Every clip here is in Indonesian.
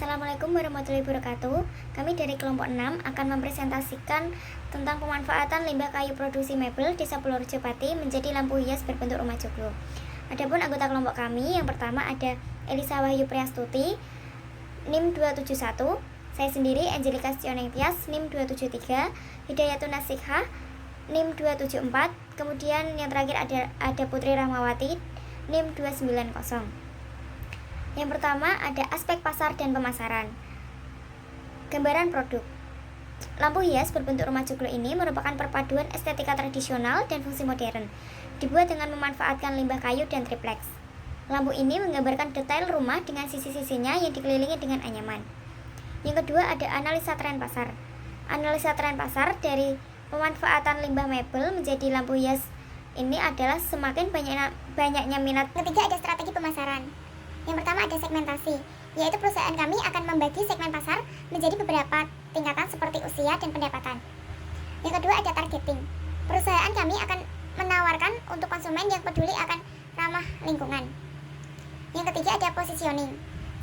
Assalamualaikum warahmatullahi wabarakatuh. Kami dari kelompok 6 akan mempresentasikan tentang pemanfaatan limbah kayu produksi mebel Desa Purworejo Pati menjadi lampu hias berbentuk rumah joglo. Adapun anggota kelompok kami, yang pertama ada Elisa Wahyu Priastuti, NIM 271, saya sendiri Angelika Sioneng Tias, NIM 273, Hidayatun Nasikha, NIM 274, kemudian yang terakhir ada Putri Rahmawati, NIM 290. Yang pertama ada aspek pasar dan pemasaran. Gambaran produk. Lampu hias berbentuk rumah joglo ini merupakan perpaduan estetika tradisional dan fungsi modern, dibuat dengan memanfaatkan limbah kayu dan tripleks. Lampu ini menggambarkan detail rumah dengan sisi-sisinya yang dikelilingi dengan anyaman. Yang kedua ada analisa tren pasar. Analisa tren pasar dari pemanfaatan limbah mebel menjadi lampu hias ini adalah semakin banyaknya minat. Ketiga ada strategi pemasaran. Yang pertama ada segmentasi, yaitu perusahaan kami akan membagi segmen pasar menjadi beberapa tingkatan seperti usia dan pendapatan. Yang kedua ada targeting. Perusahaan kami akan menawarkan untuk konsumen yang peduli akan ramah lingkungan. Yang ketiga ada positioning.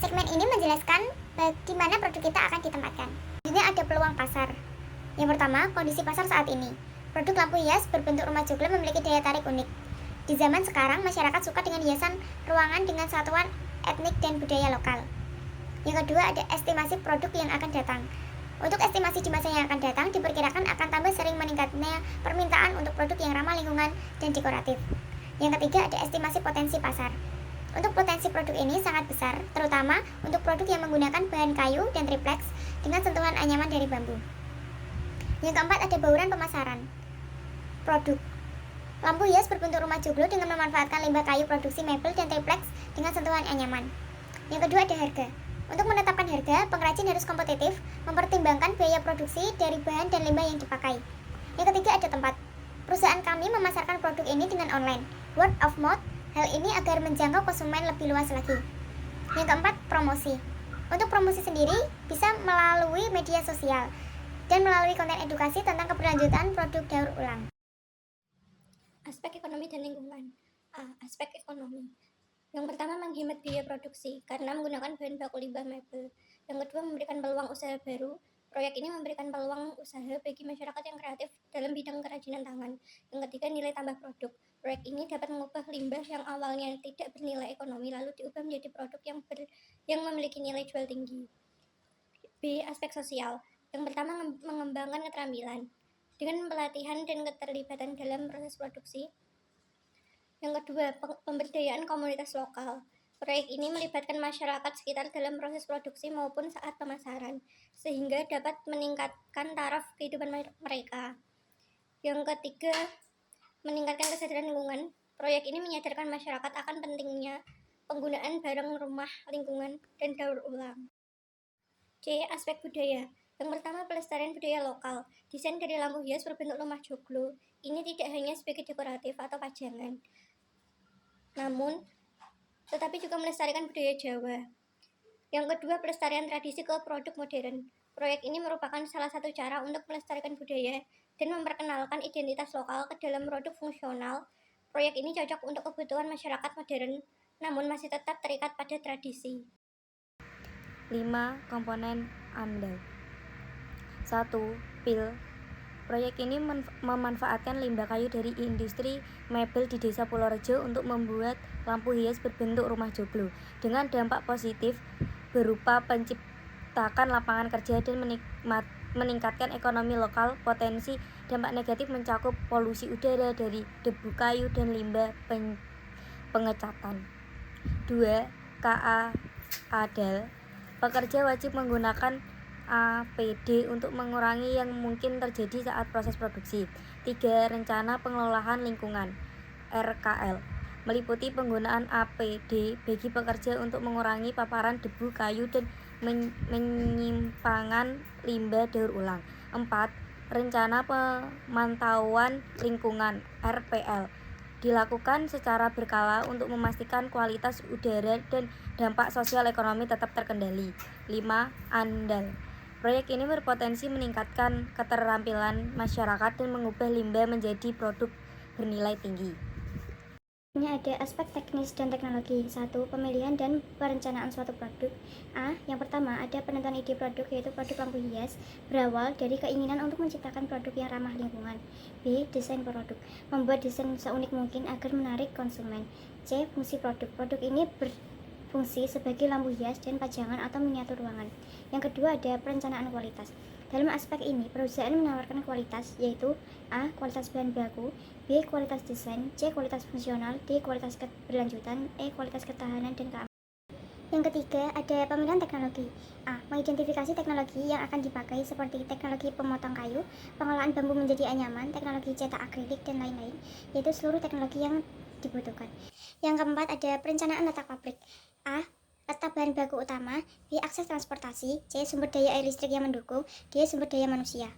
Segmen ini menjelaskan di mana produk kita akan ditempatkan. Selanjutnya ada peluang pasar. Yang pertama, kondisi pasar saat ini. Produk lampu hias berbentuk rumah joglo memiliki daya tarik unik. Di zaman sekarang, masyarakat suka dengan hiasan ruangan dengan satuan etnik dan budaya lokal. Yang kedua ada estimasi produk yang akan datang. Untuk estimasi di masa yang akan datang, diperkirakan akan tambah sering meningkatnya permintaan untuk produk yang ramah lingkungan dan dekoratif. Yang ketiga ada estimasi potensi pasar. Untuk potensi produk ini sangat besar, terutama untuk produk yang menggunakan bahan kayu dan tripleks dengan sentuhan anyaman dari bambu. Yang keempat ada bauran pemasaran. Produk. Lampu hias berbentuk rumah joglo dengan memanfaatkan limbah kayu produksi mebel dan tripleks dengan sentuhan anyaman. Yang kedua ada harga. Untuk menetapkan harga, pengrajin harus kompetitif, mempertimbangkan biaya produksi dari bahan dan limbah yang dipakai. Yang ketiga ada tempat. Perusahaan kami memasarkan produk ini dengan online, word of mouth, hal ini agar menjangkau konsumen lebih luas lagi. Yang keempat, promosi. Untuk promosi sendiri bisa melalui media sosial dan melalui konten edukasi tentang keberlanjutan produk daur ulang. Aspek ekonomi dan lingkungan. Aspek ekonomi. Yang pertama menghemat biaya produksi karena menggunakan bahan baku limbah mebel. Yang kedua memberikan peluang usaha baru. Proyek ini memberikan peluang usaha bagi masyarakat yang kreatif dalam bidang kerajinan tangan. Yang ketiga nilai tambah produk. Proyek ini dapat mengubah limbah yang awalnya tidak bernilai ekonomi lalu diubah menjadi produk yang memiliki nilai jual tinggi. B. Aspek sosial. Yang pertama mengembangkan keterampilan dengan pelatihan dan keterlibatan dalam proses produksi. Yang kedua, pemberdayaan komunitas lokal. Proyek ini melibatkan masyarakat sekitar dalam proses produksi maupun saat pemasaran, sehingga dapat meningkatkan taraf kehidupan mereka. Yang ketiga, meningkatkan kesadaran lingkungan. Proyek ini menyadarkan masyarakat akan pentingnya penggunaan barang rumah lingkungan dan daur ulang. C. Aspek budaya. Yang pertama, pelestarian budaya lokal. Desain dari lampu hias berbentuk rumah joglo ini tidak hanya sebagai dekoratif atau pajangan, namun tetapi juga melestarikan budaya Jawa. Yang kedua, pelestarian tradisi ke produk modern. Proyek ini merupakan salah satu cara untuk melestarikan budaya dan memperkenalkan identitas lokal ke dalam produk fungsional. Proyek ini cocok untuk kebutuhan masyarakat modern, namun masih tetap terikat pada tradisi. 5 komponen AMDAL. 1. PIL. Proyek ini memanfaatkan limbah kayu dari industri mebel di Desa Purworejo untuk membuat lampu hias berbentuk rumah joglo dengan dampak positif berupa penciptakan lapangan kerja dan meningkatkan ekonomi lokal. Potensi dampak negatif mencakup polusi udara dari debu kayu dan limbah pengecatan. 2. KA ADAL. Pekerja wajib menggunakan APD untuk mengurangi yang mungkin terjadi saat proses produksi. 3. Rencana pengelolaan lingkungan RKL meliputi penggunaan APD bagi pekerja untuk mengurangi paparan debu kayu dan penyimpangan limbah daur ulang. 4. Rencana pemantauan lingkungan RPL dilakukan secara berkala untuk memastikan kualitas udara dan dampak sosial ekonomi tetap terkendali. 5. ANDAL. Proyek ini berpotensi meningkatkan keterampilan masyarakat dan mengubah limbah menjadi produk bernilai tinggi. Ini ada aspek teknis dan teknologi. 1. Pemilihan dan perencanaan suatu produk. Yang pertama ada penentuan ide produk, yaitu produk lampu hias berawal dari keinginan untuk menciptakan produk yang ramah lingkungan. B. Desain produk, membuat desain seunik mungkin agar menarik konsumen. C. Fungsi produk, produk ini berfungsi sebagai lampu hias dan pajangan atau miniatur ruangan. Yang kedua ada perencanaan kualitas. Dalam aspek ini, perusahaan menawarkan kualitas, yaitu A. Kualitas bahan baku, B. Kualitas desain, C. Kualitas fungsional, D. Kualitas keberlanjutan, E. Kualitas ketahanan dan keamanan. Yang ketiga, ada pemilihan teknologi. Mengidentifikasi teknologi yang akan dipakai seperti teknologi pemotong kayu, pengolahan bambu menjadi anyaman, teknologi cetak akrilik, dan lain-lain, yaitu seluruh teknologi yang dibutuhkan. Yang keempat, ada perencanaan letak pabrik. Letak bahan baku utama, B. Akses transportasi, C. Sumber daya air listrik yang mendukung, D. Sumber daya manusia.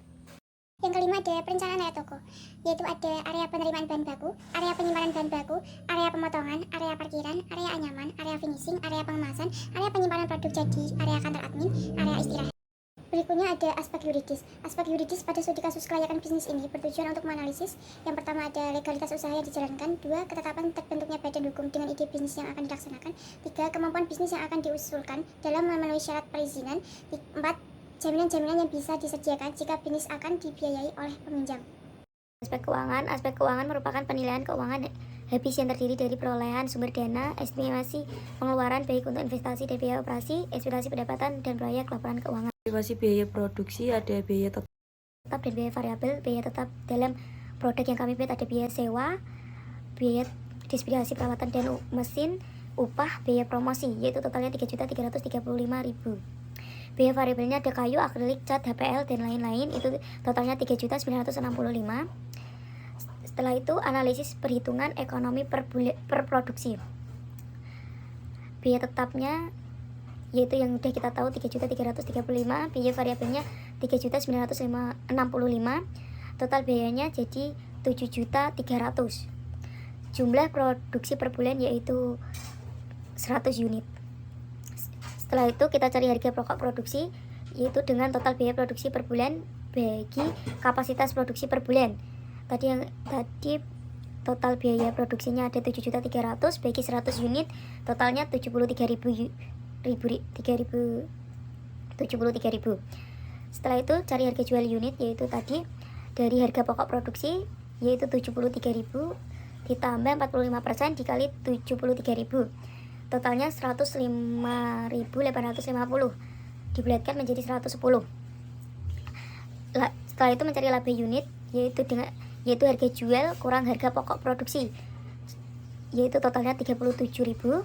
Yang kelima ada perencanaan layout toko, yaitu ada area penerimaan bahan baku, area penyimpanan bahan baku, area pemotongan, area parkiran, area anyaman, area finishing, area pengemasan, area penyimpanan produk jadi area kantor admin, area istirahat. Berikutnya ada aspek yuridis. Aspek yuridis pada studi kasus kelayakan bisnis ini bertujuan untuk menganalisis. Yang pertama ada legalitas usaha yang dijalankan. 2. Ketetapan terbentuknya badan hukum dengan ide bisnis yang akan dilaksanakan. 3. Kemampuan bisnis yang akan diusulkan dalam memenuhi syarat perizinan. 4. Jaminan-jaminan yang bisa disediakan jika bisnis akan dibiayai oleh peminjam. Aspek keuangan merupakan penilaian keuangan habis yang terdiri dari perolehan sumber dana, estimasi pengeluaran baik untuk investasi dan biaya operasi, ekspektasi pendapatan, dan proyek laporan keuangan. Estimasi biaya produksi, ada biaya tetap Dan biaya variabel. Biaya tetap dalam produk yang kami buat ada biaya sewa, biaya dispensasi perawatan dan mesin, upah, biaya promosi, yaitu totalnya 3.335.000. Biaya variabelnya ada kayu, akrilik, cat, HPL, dan lain-lain, itu totalnya 3.965. Setelah itu analisis perhitungan ekonomi per produksi. Biaya tetapnya yaitu yang udah kita tahu 3.335, biaya variabelnya 3.965, total biayanya jadi 7.300. Jumlah produksi per bulan yaitu 100 unit. Setelah itu kita cari harga pokok produksi, yaitu dengan total biaya produksi per bulan bagi kapasitas produksi per bulan. Tadi total biaya produksinya ada 7.300 bagi 100 unit, totalnya 73.000. Setelah itu cari harga jual unit, yaitu tadi dari harga pokok produksi yaitu 73.000 ditambah 45% dikali 73.000, totalnya 105.850 dibulatkan menjadi 110. Setelah itu mencari laba unit, yaitu harga jual kurang harga pokok produksi, yaitu totalnya 37.000.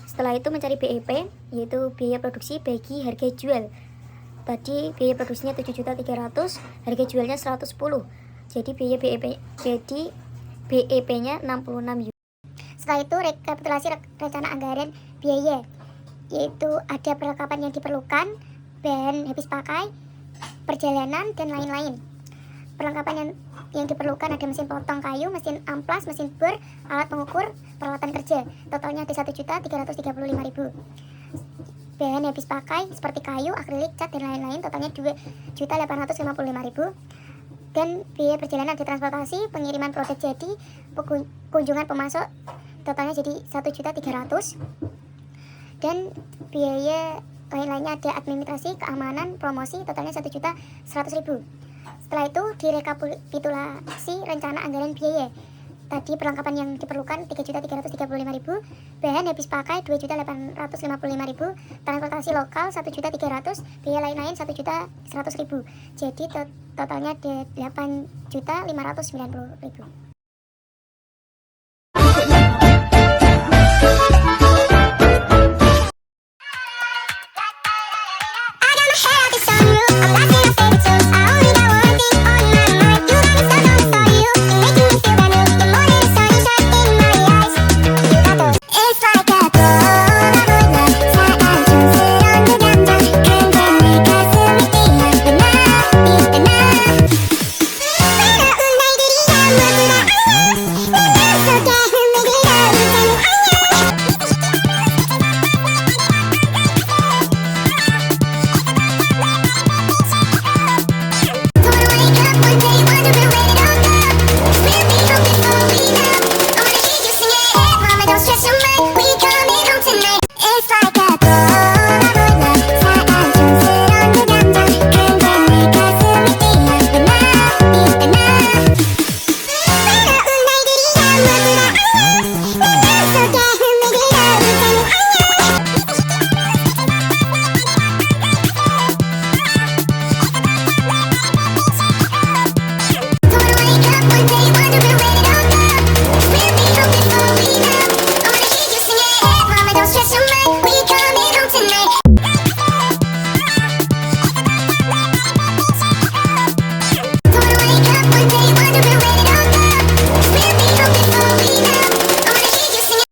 Setelah itu mencari BEP, yaitu biaya produksi bagi harga jual. Tadi biaya produksinya 7.300, harga jualnya 110. Jadi biaya BEP-nya 66 unit. Setelah itu rekapitulasi rencana anggaran biaya, yaitu ada perlengkapan yang diperlukan, bahan habis pakai, perjalanan, dan lain-lain. Perlengkapan yang diperlukan ada mesin potong kayu, mesin amplas, mesin bor, alat pengukur, peralatan kerja. Totalnya ada 1.335.000. Bahan habis pakai seperti kayu, akrilik, cat, dan lain-lain, totalnya 2.855.000. Dan biaya perjalanan di transportasi, pengiriman produk jadi, kunjungan pemasok, totalnya jadi 1.300.000. Dan biaya lain-lainnya ada administrasi, keamanan, promosi, totalnya 1.100.000. Setelah itu direkapitulasi rencana anggaran biaya. Tadi perlengkapan yang diperlukan 3.335.000, bahan habis pakai 2.855.000, transportasi lokal 1.300.000, biaya lain-lain 1.100.000. Jadi totalnya 8.590.000. I got my head out the sunroof, I'm